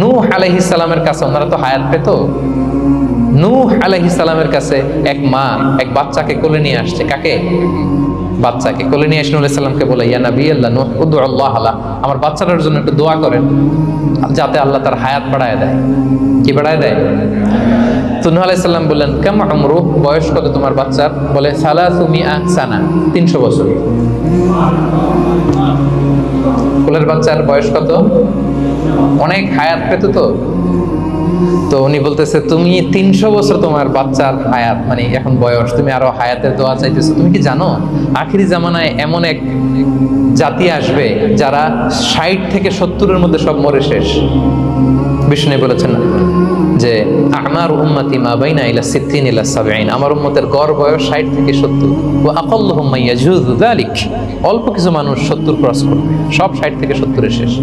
নূহ আলাইহিস সালামের কাছে, ওনারা তো হায়াত পেত, নূহ আলাইহিস সালামের কাছে এক মা এক বাচ্চাকে কোলে নিয়ে আসছে। কাকে? বাচ্চাকে কোলে নিয়ে এসে নূহ আলাইহিস সালামকে বলে, ইয়া নবী আল্লাহ নূহ উদউ আল্লাহ আলা, আমার বাচ্চাটার জন্য একটু দোয়া করেন যাতে আল্লাহ তার হায়াত বাড়ায় দেয়। কি বাড়ায় দেয়? তো নূহ আলাইহিস সালাম বললেন, কাম আমরু, বয়স কত তোমার বাচ্চার? বলে সালাসুমিআ সানা, 300 বছর। কোলের বাচ্চার বয়স কত? অনেক হায়াত পেত তো। তো উনি বলতেছে, তুমি 300 বছর তোমার বাচ্চার হায়াত, মানে এখন বয়স, তুমি আরো হায়াতের দোয়া চাইতেছো। তুমি কি জানো আখিরি জামানায় এমন এক জাতি আসবে যারা 60 থেকে 70-এর মধ্যে সব মরে শেষ। বিষ্ণু বলেছেন যে আমার উম্মতি মা বাইনা ইলা 60 ইলা 70, আমার উম্মতের গড় বয়স 60 থেকে 70। ওয়া আকাল্লুহুম মান ইয়াজুযু যালিক, অল্প কিছু মানুষ 70 ক্রস করবে, সব 60 থেকে 70-এ শেষ।